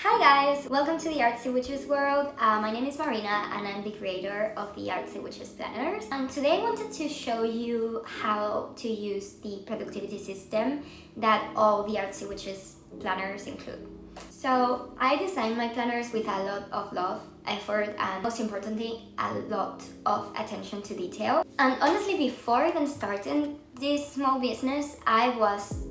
Hi guys! Welcome to the Artsy Witches world. My name is Marina and I'm the creator of the Artsy Witches planners. And today I wanted to show you how to use the productivity system that all the Artsy Witches planners include. So I designed my planners with a lot of love, effort, and most importantly, a lot of attention to detail. And honestly, before even starting this small business, I was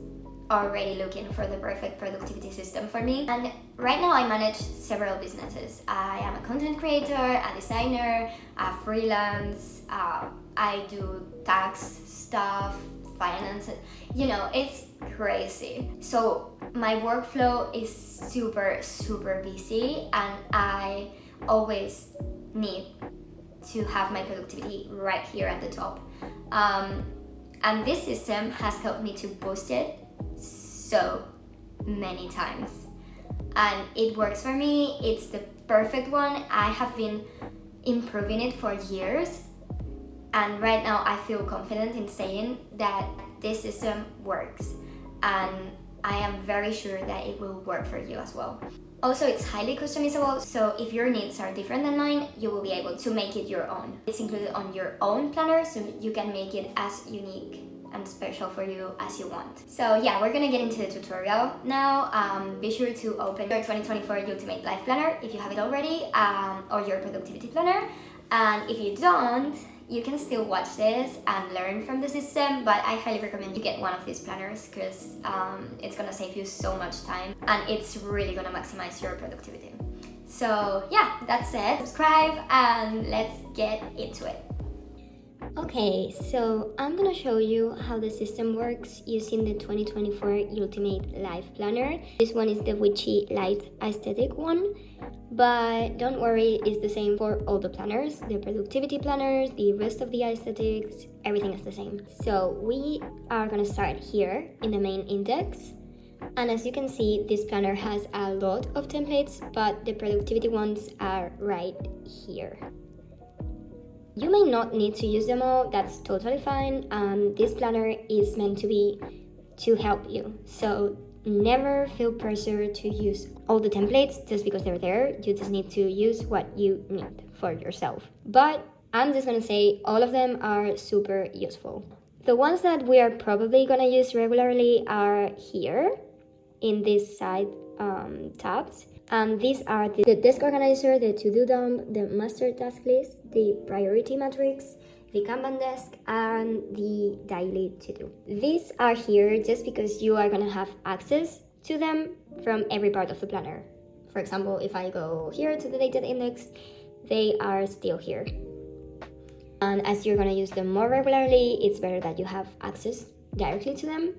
already looking for the perfect productivity system for me. And right now I manage several businesses. I am a content creator, a designer, a freelance, I do tax stuff, finance, it's crazy. So my workflow is super busy and I always need to have my productivity right here at the top. And this system has helped me to boost it so many times, and it works for me. It's the perfect one. I have been improving it for years, and right now I feel confident in saying that this system works, and I am very sure that it will work for you as well. Also, it's highly customizable, so if your needs are different than mine, you will be able to make it your own. It's included on your own planner, so you can make it as unique and special for you as you want. So yeah, we're gonna get into the tutorial now. Be sure to open your 2024 Ultimate Life Planner if you have it already, or your productivity planner. And if you don't, you can still watch this and learn from the system, but I highly recommend you get one of these planners because it's gonna save you so much time and it's really gonna maximize your productivity. So yeah, that's it. Subscribe and let's get into it. Okay, so I'm gonna show you how the system works using the 2024 Ultimate Life Planner. This one is the witchy light aesthetic one, but don't worry, it's the same for all the planners, the productivity planners, the rest of the aesthetics, everything is the same. So we are gonna start here in the main index. And as you can see, this planner has a lot of templates, but the productivity ones are right here. You may not need to use them all, that's totally fine. This planner is meant to help you. So never feel pressure to use all the templates just because they're there. You just need to use what you need for yourself. But I'm just gonna say all of them are super useful. The ones that we are probably gonna use regularly are here in this side tabs. And these are the desk organizer, the to-do dump, the master task list, the priority matrix, the Kanban desk, and the daily to-do. These are here just because you are gonna have access to them from every part of the planner. For example, if I go here to the dated index, they are still here. And as you're gonna use them more regularly, it's better that you have access directly to them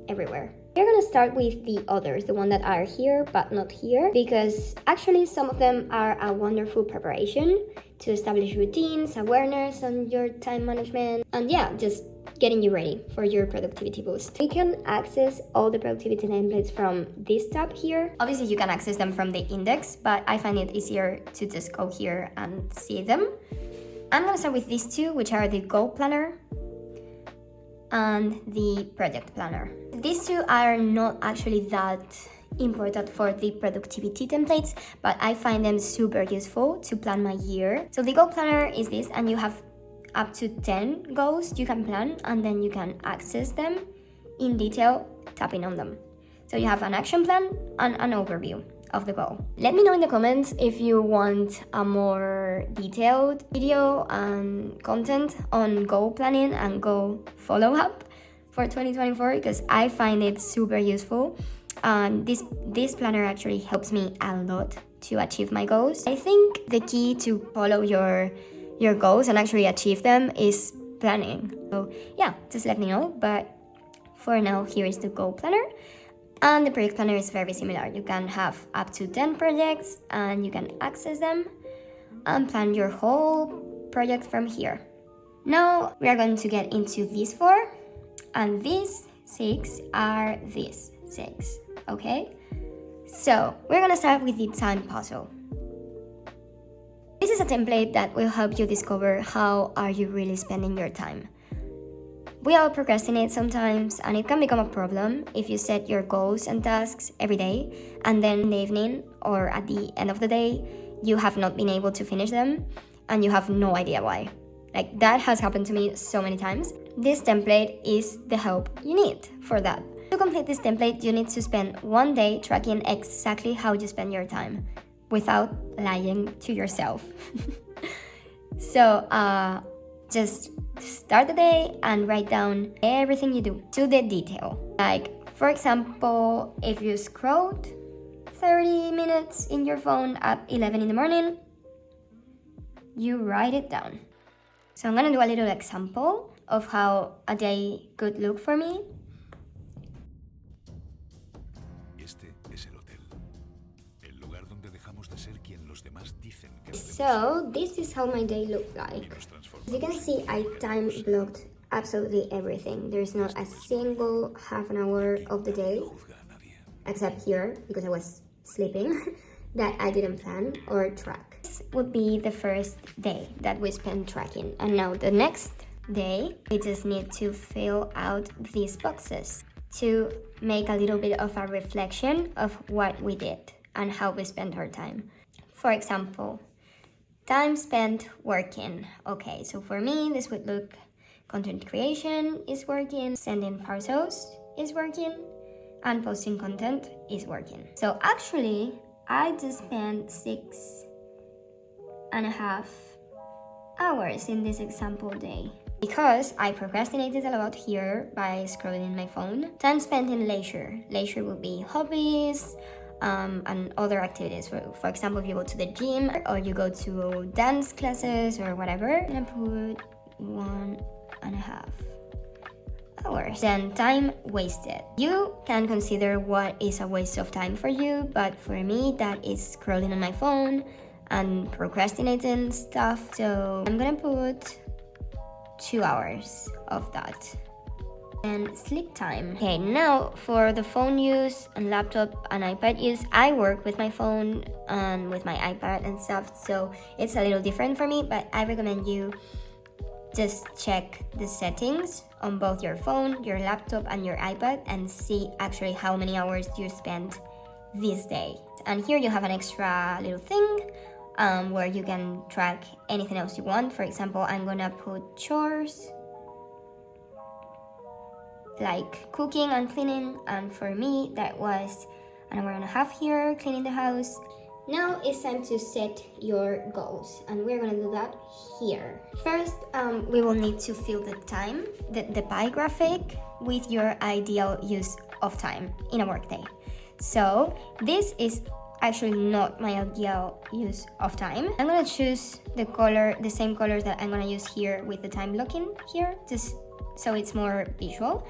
everywhere. We're gonna start with the others, the one that are here but not here, because actually some of them are a wonderful preparation to establish routines, awareness on your time management, and yeah, just getting you ready for your productivity boost. We can access all the productivity templates from this tab here. Obviously you can access them from the index, but I find it easier to just go here and see them. I'm gonna start with these two, which are the goal planner and the project planner. These two are not actually that important for the productivity templates, but I find them super useful to plan my year. So the goal planner is this, and you have up to 10 goals you can plan, and then you can access them in detail tapping on them. So you have an action plan and an overview of the goal. Let me know in the comments if you want a more detailed video and content on goal planning and goal follow-up for 2024, because I find it super useful. And this planner actually helps me a lot to achieve my goals. I think the key to follow your goals and actually achieve them is planning. So yeah, just let me know. But for now, here is the goal planner. And the project planner is very similar. You can have up to 10 projects and you can access them and plan your whole project from here. Now we are going to get into these 4, and these 6 are these 6, okay? So we're gonna start with the time puzzle. This is a template that will help you discover how are you really spending your time. We all procrastinate sometimes, and it can become a problem if you set your goals and tasks every day, and then in the evening or at the end of the day, you have not been able to finish them, and you have no idea why. Like, that has happened to me so many times. This template is the help you need for that. To complete this template, you need to spend one day tracking exactly how you spend your time without lying to yourself. So, just start the day and write down everything you do to the detail. Like, for example, if you scrolled 30 minutes in your phone at 11 in the morning, you write it down. So I'm gonna do a little example of how a day could look for me. So this is how my day looked like. As you can see, I time blocked absolutely everything. There's not a single half an hour of the day, except here, because I was sleeping, that I didn't plan or track. This would be the first day that we spent tracking. And now the next day, we just need to fill out these boxes to make a little bit of a reflection of what we did and how we spent our time. For example, time spent working. Okay, so for me, this would look: content creation is working, sending parcels is working, and posting content is working. So actually, I just spent 6.5 hours in this example day because I procrastinated a lot here by scrolling my phone. Time spent in leisure. Leisure would be hobbies, and other activities. For example, if you go to the gym or you go to dance classes or whatever, I'm gonna put 1.5 hours. Then time wasted. You can consider what is a waste of time for you, but for me, that is scrolling on my phone and procrastinating stuff. So I'm gonna put 2 hours of that. And sleep time. Okay, now for the phone use and laptop and iPad use, I work with my phone and with my iPad and stuff, so it's a little different for me, but I recommend you just check the settings on both your phone, your laptop, and your iPad and see actually how many hours you spend this day. And here you have an extra little thing where you can track anything else you want. For example, I'm gonna put chores, like cooking and cleaning, and for me that was 1.5 hours here cleaning the house. Now it's time to set your goals, and we're gonna do that here. First, we will need to fill the time, the pie graphic, with your ideal use of time in a workday. So this is actually not my ideal use of time. I'm gonna choose the same colors that I'm gonna use here with the time blocking here, just so it's more visual.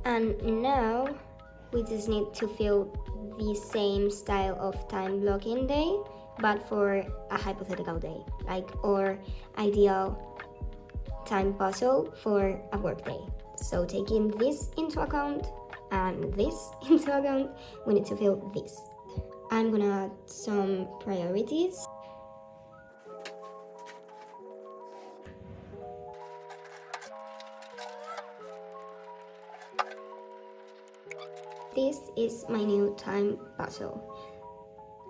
And now we just need to fill the same style of time blocking day, but for a hypothetical day, like our ideal time puzzle for a work day. So taking this into account and this into account, we need to fill this. I'm gonna add some priorities. This is my new time puzzle,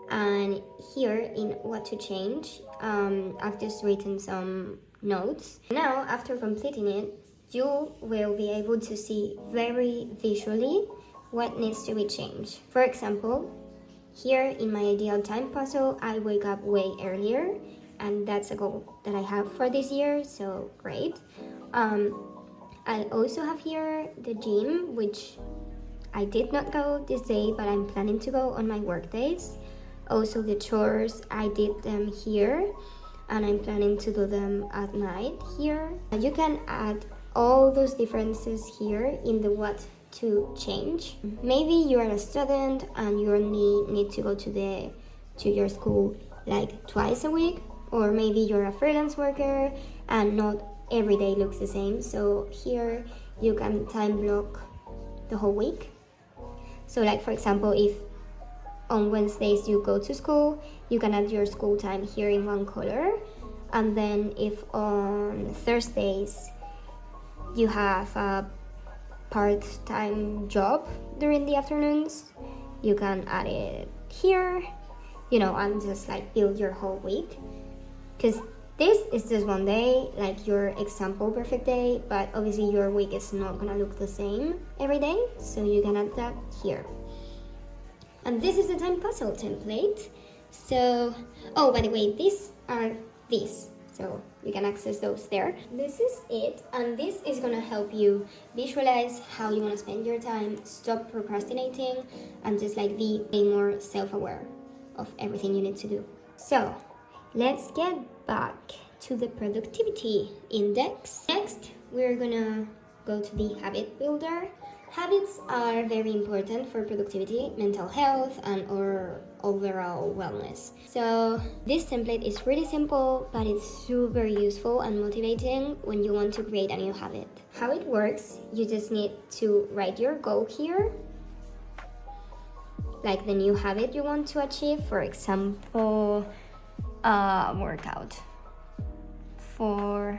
and here in what to change, I've just written some notes. Now, after completing it, you will be able to see very visually what needs to be changed. For example, here in my ideal time puzzle, I wake up way earlier, and that's a goal that I have for this year, so great. I also have here the gym, which I did not go this day, but I'm planning to go on my work days. Also the chores, I did them here, and I'm planning to do them at night here. And you can add all those differences here in the what to change. Maybe you are a student and you only need to go to your school like twice a week, or maybe you're a freelance worker and not every day looks the same. So here you can time block the whole week. So like, for example, if on Wednesdays you go to school, you can add your school time here in one color. And then if on Thursdays you have a part-time job during the afternoons, you can add it here, you know, and just like build your whole week. Because this is just one day, like your example perfect day, but obviously your week is not gonna look the same every day, so you can add that here. And this is the time puzzle template. So, oh, by the way, these are these, so you can access those there. This is it, and this is gonna help you visualize how you wanna spend your time, stop procrastinating, and just like be more self-aware of everything you need to do. So, let's get back to the productivity index. Next, we're gonna go to the habit builder. Habits are very important for productivity, mental health, and or overall wellness. So this template is really simple, but it's super useful and motivating when you want to create a new habit. How it works, you just need to write your goal here, like the new habit you want to achieve. For example, workout for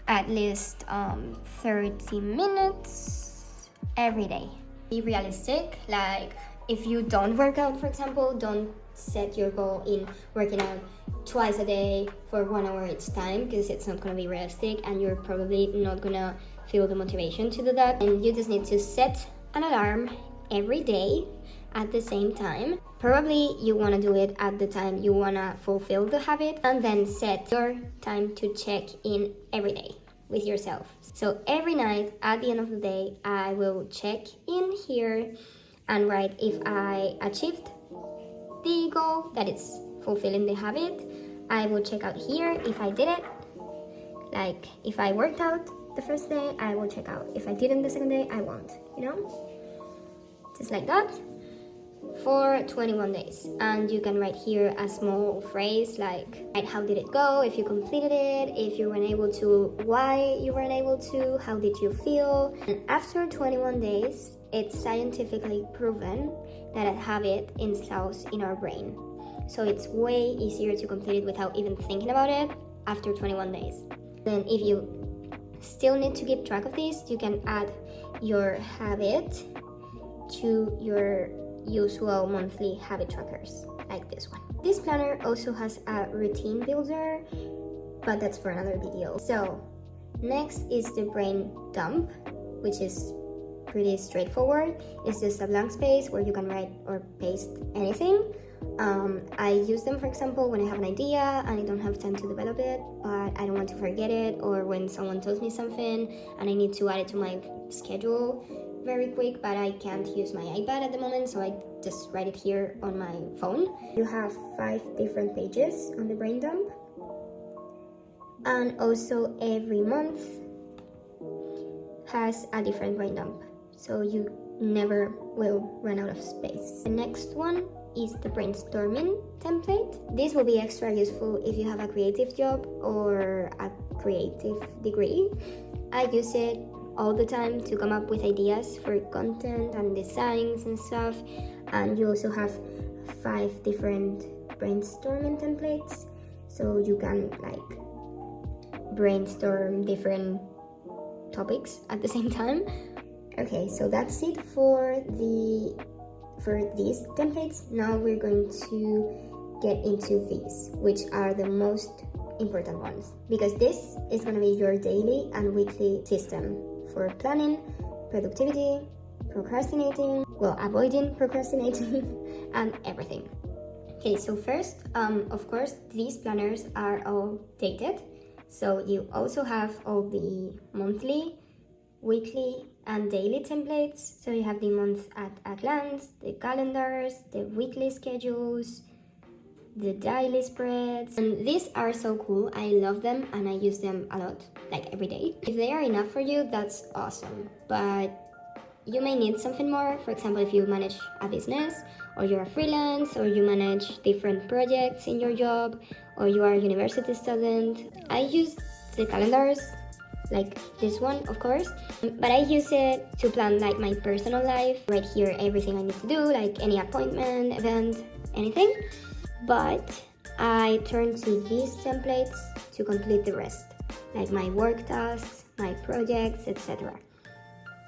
at least 30 minutes every day. Be realistic, like if you don't work out, for example, don't set your goal in working out twice a day for 1 hour each time, because it's not going to be realistic and you're probably not going to feel the motivation to do that. And you just need to set an alarm every day at the same time. Probably you want to do it at the time you want to fulfill the habit, and then set your time to check in every day with yourself. So every night at the end of the day, I will check in here and write if I achieved the goal, that it's fulfilling the habit. I will check out here if I did it. Like if I worked out the first day, I will check out. If I didn't the second day, I won't, you know? Just like that for 21 days. And you can write here a small phrase like, right, how did it go, if you completed it, if you weren't able to, why you weren't able to, how did you feel. And after 21 days, it's scientifically proven that a habit installs in our brain. So it's way easier to complete it without even thinking about it after 21 days. Then if you still need to keep track of this, you can add your habit to your usual monthly habit trackers, like this one. This planner also has a routine builder, but that's for another video. So next is the brain dump, which is pretty straightforward. It's just a blank space where you can write or paste anything. I use them, for example, when I have an idea and I don't have time to develop it, but I don't want to forget it, or when someone tells me something and I need to add it to my schedule very quick, but I can't use my iPad at the moment, so I just write it here on my phone. You have 5 different pages on the brain dump, and also every month has a different brain dump, so you never will run out of space. The next one is the brainstorming template. This will be extra useful if you have a creative job or a creative degree. I use it all the time to come up with ideas for content and designs and stuff. And you also have 5 different brainstorming templates, so you can like brainstorm different topics at the same time. Okay, so that's it for these templates. Now we're going to get into these, which are the most important ones, because this is going to be your daily and weekly system for planning, productivity, procrastinating, well, avoiding procrastinating, and everything. Okay, so first, of course, these planners are all dated, so you also have all the monthly, weekly, and daily templates. So you have the month at a glance, the calendars, the weekly schedules, the daily spreads, and these are so cool. I love them and I use them a lot, like every day. If they are enough for you, that's awesome, but you may need something more. For example, if you manage a business, or you're a freelance, or you manage different projects in your job, or you are a university student. I use the calendars like this one, of course, but I use it to plan like my personal life. Right here, everything I need to do, like any appointment, event, anything. But I turn to these templates to complete the rest, like my work tasks, my projects, etc.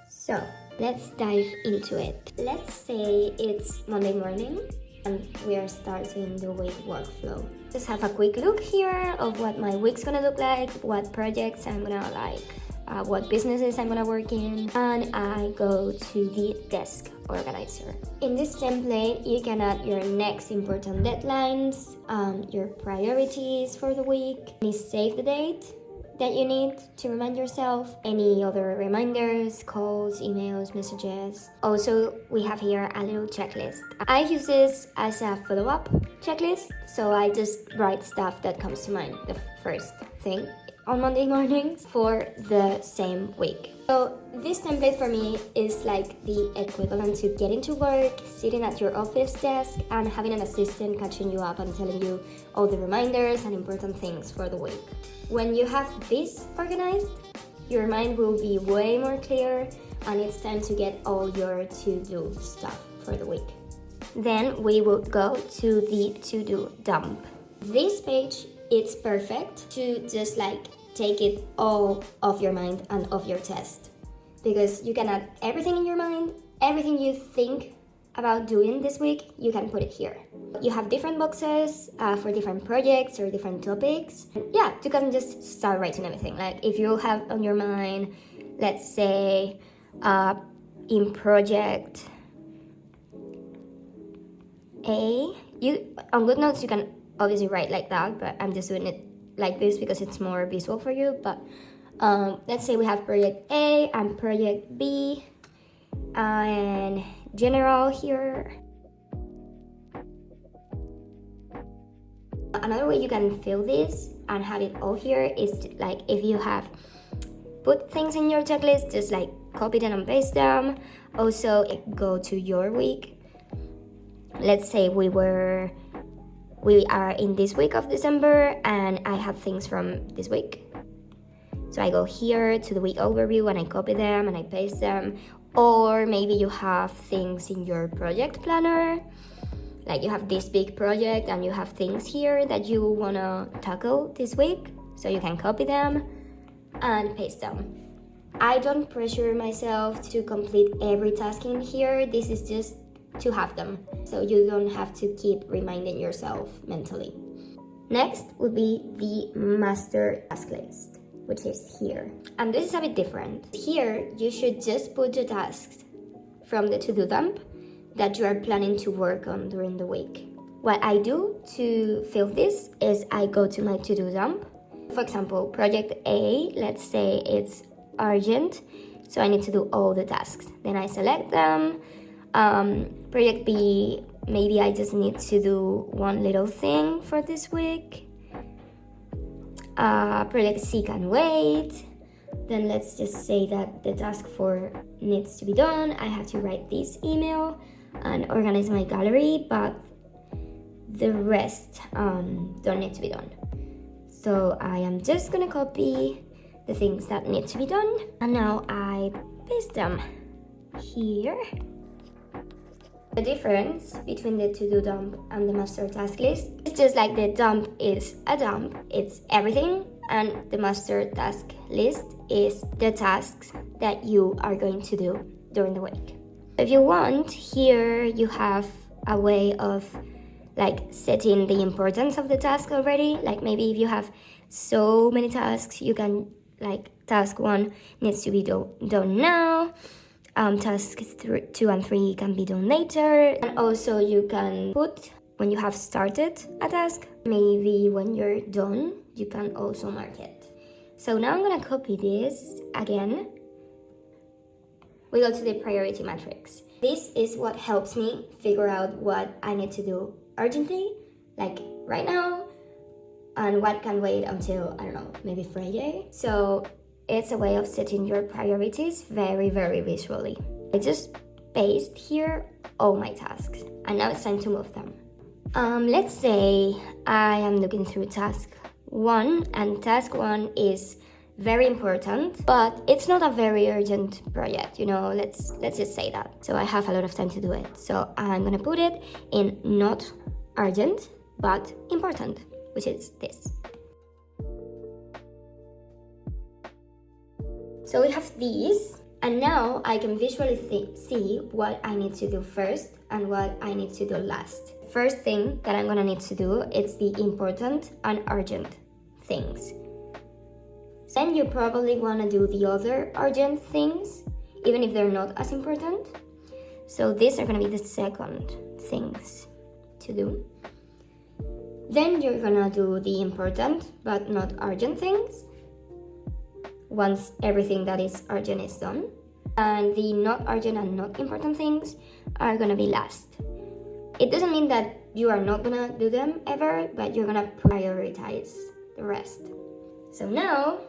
So let's dive into it. Let's say it's Monday morning and we are starting the week workflow. Just have a quick look here of what my week's gonna look like, what projects I'm gonna what businesses I'm gonna work in, and I go to the desk organizer. In this template, you can add your next important deadlines, your priorities for the week, any save the date that you need to remind yourself, any other reminders, calls, emails, messages. Also, we have here a little checklist. I use this as a follow-up checklist, so I just write stuff that comes to mind the first thing on Monday mornings for the same week. So this template for me is like the equivalent to getting to work, sitting at your office desk, and having an assistant catching you up and telling you all the reminders and important things for the week. When you have this organized, your mind will be way more clear, and it's time to get all your to-do stuff for the week. Then we will go to the to-do dump. This page, it's perfect to just like take it all off your mind and off your chest, because you can add everything in your mind, everything you think about doing this week, you can put it here. You have different boxes for different projects or different topics. Yeah, you can just start writing everything. Like if you have on your mind, let's say in project A, on GoodNotes you can obviously write like that, but I'm just doing it like this because it's more visual for you. But let's say we have project A and project B and general here. Another way you can fill this and have it all here is like if you have put things in your checklist, just like copy them and paste them. Also go to your week. Let's say we are in this week of December and I have things from this week. So I go here to the week overview and I copy them and I paste them. Or maybe you have things in your project planner, like you have this big project and you have things here that you wanna tackle this week. So you can copy them and paste them. I don't pressure myself to complete every task in here. This is just to have them, so you don't have to keep reminding yourself mentally. Next would be the master task list, which is here. And this is a bit different. Here, you should just put the tasks from the to-do dump that you are planning to work on during the week. What I do to fill this is I go to my to-do dump. For example, project A, let's say it's urgent, so I need to do all the tasks. Then I select them. Project B, maybe I just need to do one little thing for this week. Project C can wait. Then let's just say that the task 4 needs to be done. I have to write this email and organize my gallery, but the rest don't need to be done. So I am just gonna copy the things that need to be done, and now I paste them here. The difference between the to-do dump and the master task list is just like the dump is a dump, it's everything, and the master task list is the tasks that you are going to do during the week. If you want, here you have a way of like setting the importance of the task already. Like maybe if you have so many tasks, you can like task 1 needs to be done now. Tasks 2 and 3 can be done later. And also you can put when you have started a task, maybe when you're done, you can also mark it. So now I'm gonna copy this again. We go to the priority matrix. This is what helps me figure out what I need to do urgently, like right now, and what can wait until, I don't know, maybe Friday. So it's a way of setting your priorities very, very visually. I just paste here all my tasks, and now it's time to move them. Let's say I am looking through task 1, and task 1 is very important, but it's not a very urgent project, you know, let's just say that. So I have a lot of time to do it. So I'm gonna put it in not urgent, but important, which is this. So we have these, and now I can visually see what I need to do first and what I need to do last. First thing that I'm gonna need to do is the important and urgent things. Then you probably wanna do the other urgent things, even if they're not as important. So these are gonna be the second things to do. Then you're gonna do the important but not urgent things once everything that is urgent is done. And the not urgent and not important things are gonna be last. It doesn't mean that you are not gonna do them ever, but you're gonna prioritize the rest. So now,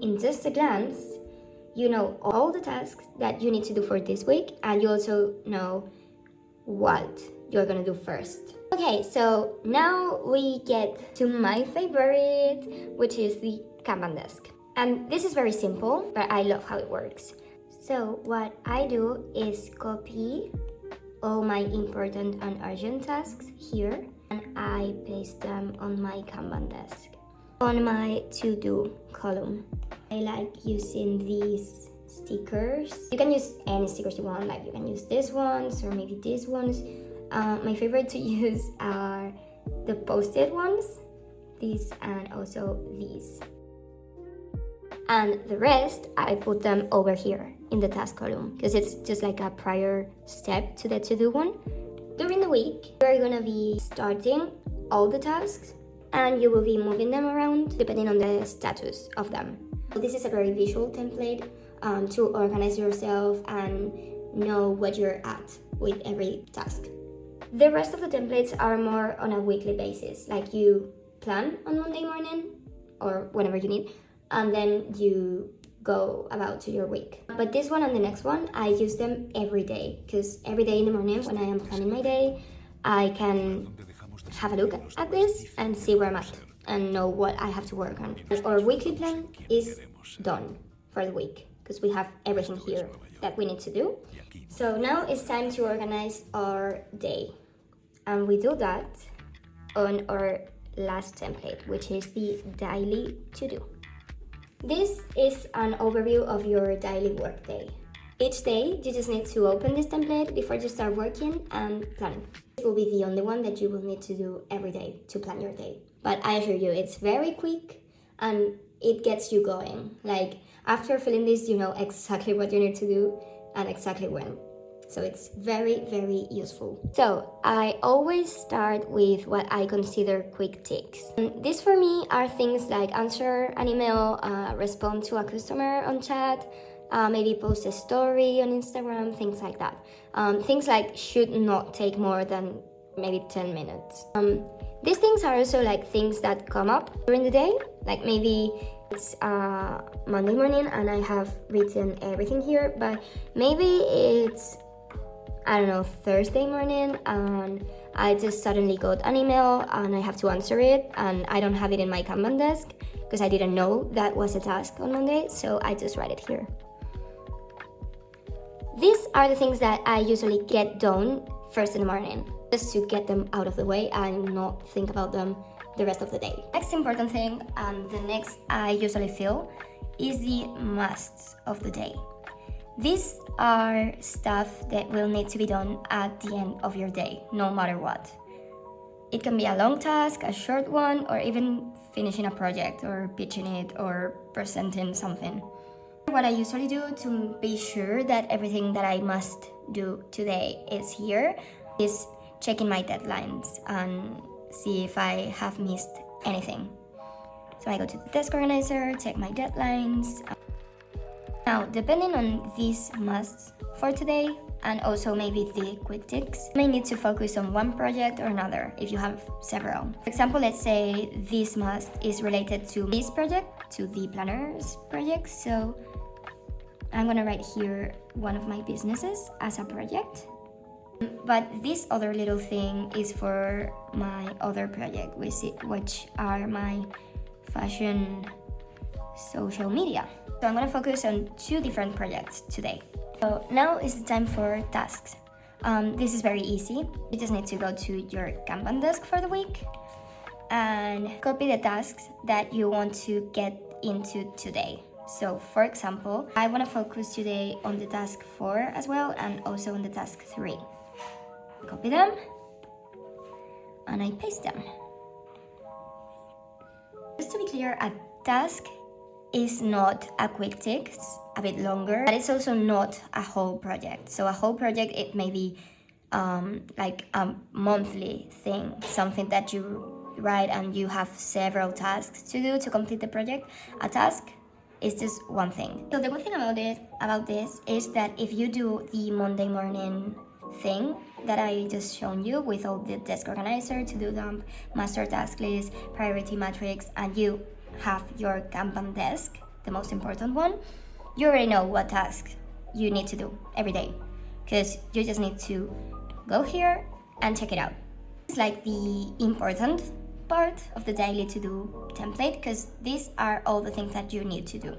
in just a glance, you know all the tasks that you need to do for this week, and you also know what you're gonna do first. Okay, so now we get to my favorite, which is the Kanban desk. And this is very simple, but I love how it works. So what I do is copy all my important and urgent tasks here, and I paste them on my Kanban desk. On my to-do column, I like using these stickers. You can use any stickers you want, like you can use these ones or maybe these ones. My favorite to use are the post-it ones, these and also these. And the rest, I put them over here in the task column because it's just like a prior step to the to-do one. During the week, you're gonna be starting all the tasks and you will be moving them around depending on the status of them. So this is a very visual template to organize yourself and know what you're at with every task. The rest of the templates are more on a weekly basis, like you plan on Monday morning or whenever you need, and then you go about to your week. But this one and the next one, I use them every day, because every day in the morning when I am planning my day, I can have a look at this and see where I'm at and know what I have to work on. Our weekly plan is done for the week because we have everything here that we need to do. So now it's time to organize our day, and we do that on our last template, which is the daily to-do. This is an overview of your daily workday. Each day, you just need to open this template before you start working and planning. This will be the only one that you will need to do every day to plan your day. But I assure you, it's very quick and it gets you going. Like, after filling this, you know exactly what you need to do and exactly when. So it's very, very useful. So I always start with what I consider quick ticks. And these for me are things like answer an email, respond to a customer on chat, maybe post a story on Instagram, things like that. Things like should not take more than maybe 10 minutes. These things are also like things that come up during the day, like maybe it's Monday morning and I have written everything here, but maybe it's, I don't know, Thursday morning and I just suddenly got an email and I have to answer it and I don't have it in my Kanban desk because I didn't know that was a task on Monday, so I just write it here. These are the things that I usually get done first in the morning, just to get them out of the way and not think about them the rest of the day. Next important thing, and the next I usually feel, is the musts of the day. These are stuff that will need to be done at the end of your day, no matter what. It can be a long task, a short one, or even finishing a project or pitching it or presenting something. What I usually do to be sure that everything that I must do today is here is checking my deadlines and see if I have missed anything. So I go to the desk organizer, check my deadlines. Now, depending on these musts for today, and also maybe the quick ticks, you may need to focus on one project or another if you have several. For example, let's say this must is related to this project, to the planners project, so I'm gonna write here one of my businesses as a project. But this other little thing is for my other project, which are my fashion social media. So I'm gonna focus on 2 different projects today. So now is the time for tasks. This is very easy. You just need to go to your Kanban desk for the week and copy the tasks that you want to get into today. So for example, I want to focus today on the task 4 as well, and also on the task 3. Copy them and I paste them. Just to be clear, a task is not a quick tick, it's a bit longer, but it's also not a whole project. So a whole project, it may be like a monthly thing, something that you write and you have several tasks to do to complete the project. A task is just one thing. So the good thing about this is that if you do the Monday morning thing that I just shown you with all the desk organizer, to-do dump, master task list, priority matrix, and you have your Kanban desk, the most important one, you already know what tasks you need to do every day, because you just need to go here and check it out. It's like the important part of the daily to-do template, because these are all the things that you need to do.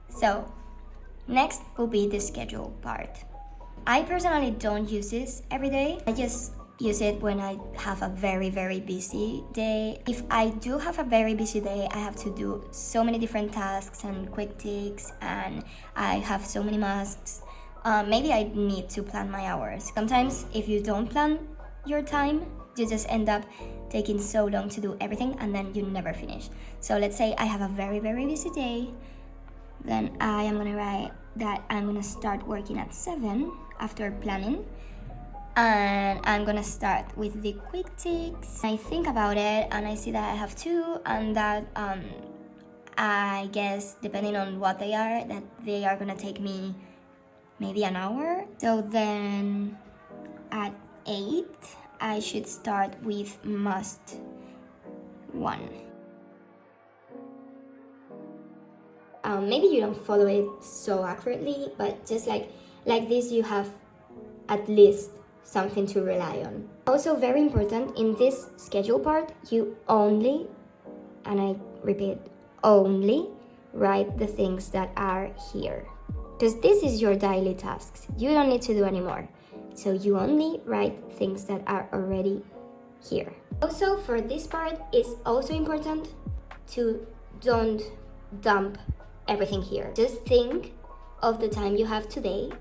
So next will be the schedule part. I personally don't use this every day. I just use it when I have a very, very busy day. If I do have a very busy day, I have to do so many different tasks and quick ticks, and I have so many masks. Maybe I need to plan my hours. Sometimes if you don't plan your time, you just end up taking so long to do everything and then you never finish. So let's say I have a very, very busy day, then I am gonna write that I'm gonna start working at 7 after planning, and I'm gonna start with the quick ticks. I think about it and I see that I have 2, and that I guess depending on what they are, that they are gonna take me maybe an hour. So then at 8 I should start with must 1. Maybe you don't follow it so accurately, but just like this, you have at least something to rely on. Also very important, in this schedule part, you only, and I repeat, only write the things that are here. Because this is your daily tasks. You don't need to do anymore. So you only write things that are already here. Also for this part, it's also important to don't dump everything here. Just think of the time you have today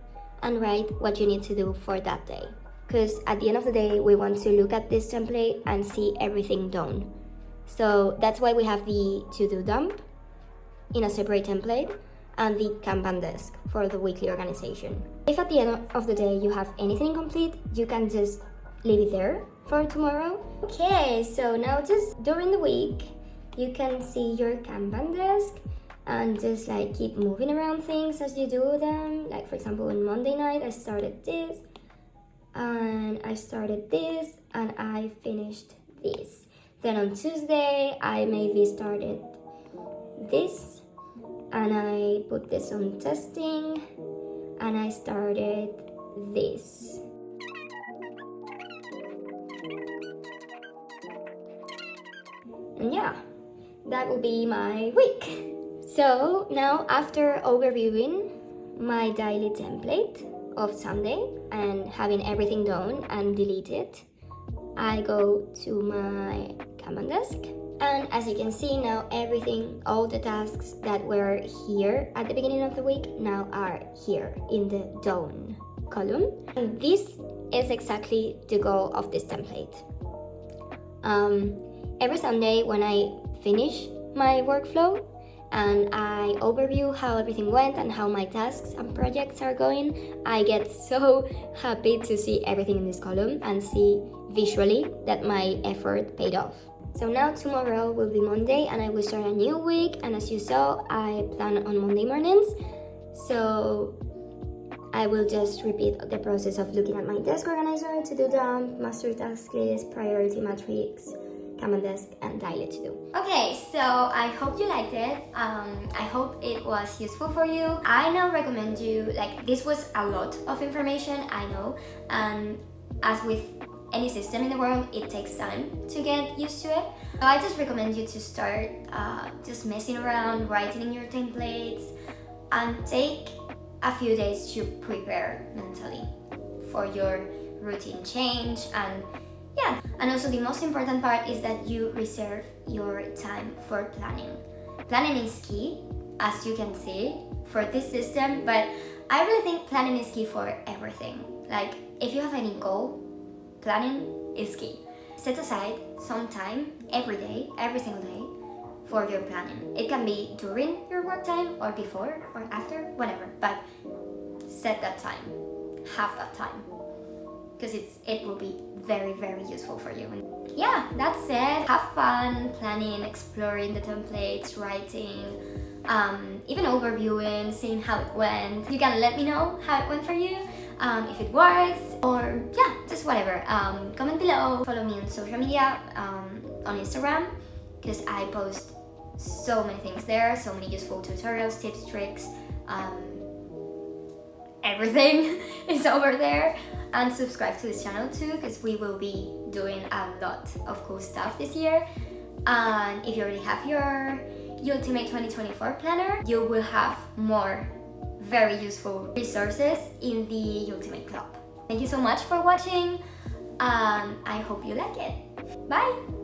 and write what you need to do for that day. Because at the end of the day, we want to look at this template and see everything done. So that's why we have the to-do dump in a separate template and the Kanban desk for the weekly organization. If at the end of the day you have anything incomplete, you can just leave it there for tomorrow. Okay, so now just during the week, you can see your Kanban desk and just like keep moving around things as you do them. Like for example, on Monday night, I started this, and I started this, and I finished this. Then on Tuesday, I maybe started this, and I put this on testing, and I started this. And yeah, that will be my week. So now, after overviewing my daily template of Sunday and having everything done and deleted, I go to my Kanban desk, and as you can see now, everything, all the tasks that were here at the beginning of the week now are here in the done column. And this is exactly the goal of this template. Every Sunday when I finish my workflow and I overview how everything went and how my tasks and projects are going, I get so happy to see everything in this column and see visually that my effort paid off. So now tomorrow will be Monday and I will start a new week, and as you saw, I plan on Monday mornings. So I will just repeat the process of looking at my desk organizer, to-do dump, master task list, priority matrix, Kanban desk, and daily to do. Okay, so I hope you liked it. I hope it was useful for you. I now recommend you, like, this was a lot of information, I know, and as with any system in the world, it takes time to get used to it. So I just recommend you to start just messing around, writing in your templates, and take a few days to prepare mentally for your routine change. And yeah, and also the most important part is that you reserve your time for planning. Planning is key, as you can see, for this system, but I really think planning is key for everything. Like, if you have any goal, planning is key. Set aside some time every day, every single day, for your planning. It can be during your work time or before or after, whatever, but set that time, have that time, because it will be very, very useful for you. And yeah, that's it. Have fun planning, exploring the templates, writing, even overviewing, seeing how it went. You can let me know how it went for you, if it works, or yeah, just whatever. Comment below. Follow me on social media, on Instagram, because I post so many things there, so many useful tutorials, tips, tricks, everything is over there. And subscribe to this channel too, because we will be doing a lot of cool stuff this year. And if you already have your Ultimate 2024 planner, you will have more very useful resources in the Ultimate Club. Thank you so much for watching, and I hope you like it. Bye!